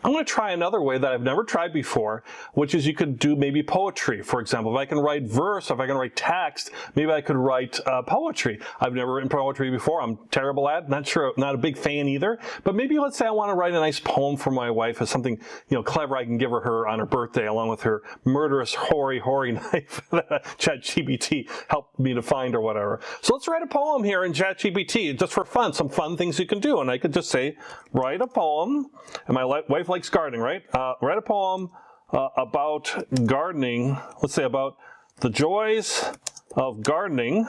I'm going to try another way that I've never tried before, which is you could do maybe poetry. For example, if I can write verse, if I can write text, maybe I could write poetry. I've never written poetry before. I'm terrible at it. Not sure, not a big fan either. But maybe let's say I want to write a nice poem for my wife as something, clever I can give her on her birthday, along with her murderous, hoary knife that ChatGPT helped me to find or whatever. So let's write a poem here in ChatGPT just for fun, some fun things you can do. And I could just say, write a poem, and my wife likes gardening, right? Write a poem about gardening. Let's say about the joys of gardening.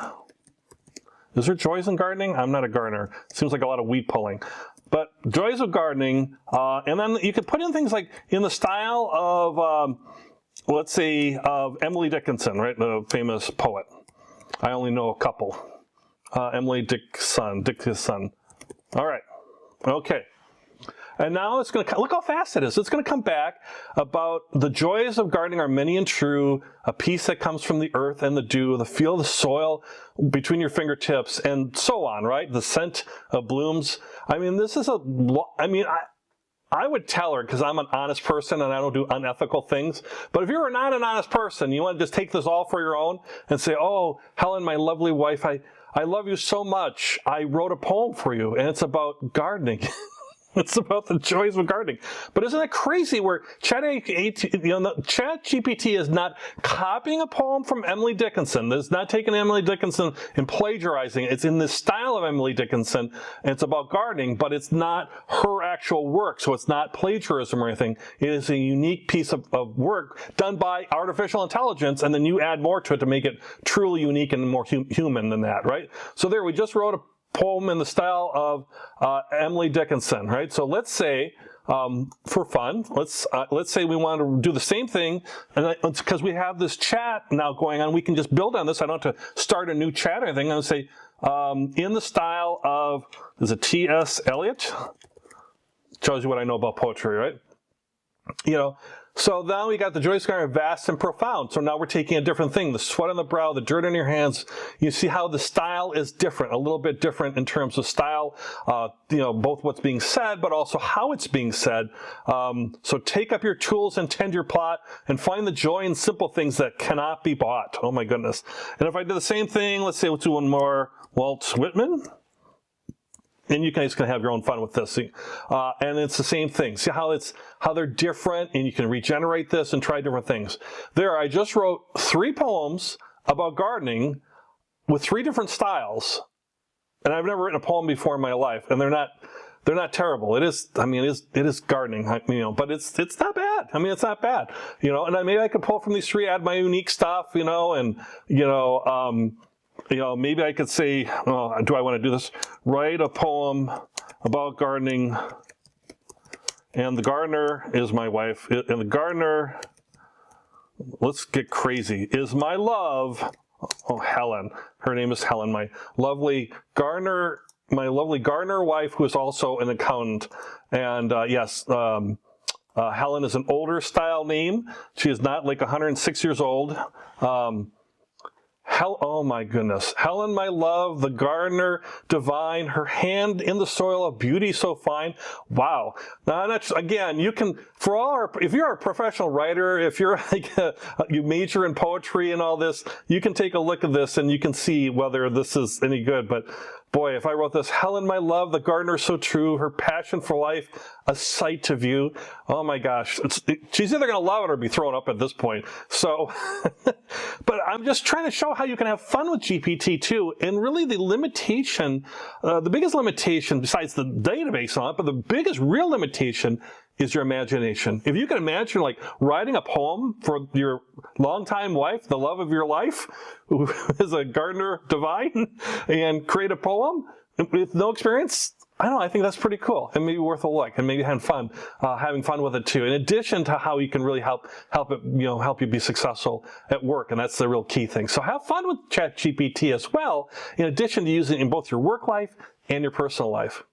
Is there joys in gardening? I'm not a gardener. Seems like a lot of weed pulling. But joys of gardening, and then you could put in things like in the style of, let's say, of Emily Dickinson, right? The famous poet. I only know a couple. Emily Dickinson. All right. Okay. And now it's going to, look how fast it is. It's going to come back about the joys of gardening are many and true, a peace that comes from the earth and the dew, the feel of the soil between your fingertips, and so on, right? The scent of blooms. I mean, this is I would tell her, because I'm an honest person and I don't do unethical things. But if you're not an honest person, you want to just take this all for your own and say, oh, Helen, my lovely wife, I love you so much. I wrote a poem for you, and it's about gardening. It's about the joys of gardening. But isn't that crazy where ChatGPT is not copying a poem from Emily Dickinson. It's not taking Emily Dickinson and plagiarizing it. It's in the style of Emily Dickinson, and it's about gardening, but it's not her actual work. So it's not plagiarism or anything. It is a unique piece of work done by artificial intelligence, and then you add more to it to make it truly unique and more human than that, right? So there, we just wrote a poem in the style of Emily Dickinson, right? So let's say, for fun, let's say we want to do the same thing, and because we have this chat now going on, we can just build on this. I don't have to start a new chat or anything. I'm going to say, in the style of, is it T.S. Eliot? Shows you what I know about poetry, right? So now we got the joys of gardening, vast and profound. So now we're taking a different thing. The sweat on the brow, the dirt on your hands. You see how the style is different, a little bit different in terms of style, both what's being said, but also how it's being said. So take up your tools and tend your plot and find the joy in simple things that cannot be bought. Oh my goodness. And if I do the same thing, let's say let's do one more, Walt Whitman. And you guys can have your own fun with this. And it's the same thing. See how they're different, and you can regenerate this and try different things. There, I just wrote 3 poems about gardening with 3 different styles. And I've never written a poem before in my life, and they're not terrible. It is gardening, but it's not bad. I mean, it's not bad, and maybe I could pull from these 3, add my unique stuff, maybe I could say, do I want to do this? Write a poem about gardening, and the gardener is my wife, and the gardener, let's get crazy, is my love, Helen. Her name is Helen, my lovely gardener wife, who is also an accountant. And yes, Helen is an older style name. She is not like 106 years old. Oh my goodness. Helen, my love, the gardener divine, her hand in the soil of beauty so fine. Wow. Now, again, you can, if you're a professional writer, if you're you major in poetry and all this, you can take a look at this and you can see whether this is any good. But boy, if I wrote this, Helen, my love, the gardener so true, her passion for life, a sight to view. Oh my gosh. She's either going to love it or be thrown up at this point. So, but I'm just trying to show how you can have fun with GPT too. And really the limitation, the biggest limitation besides the database on it, but the biggest real limitation is your imagination. If you can imagine like writing a poem for your longtime wife, the love of your life, who is a gardener divine, and create a poem with no experience, I think that's pretty cool and maybe worth a look, and maybe having fun with it too. In addition to how you can really help you be successful at work, and that's the real key thing. So have fun with ChatGPT as well, in addition to using it in both your work life and your personal life.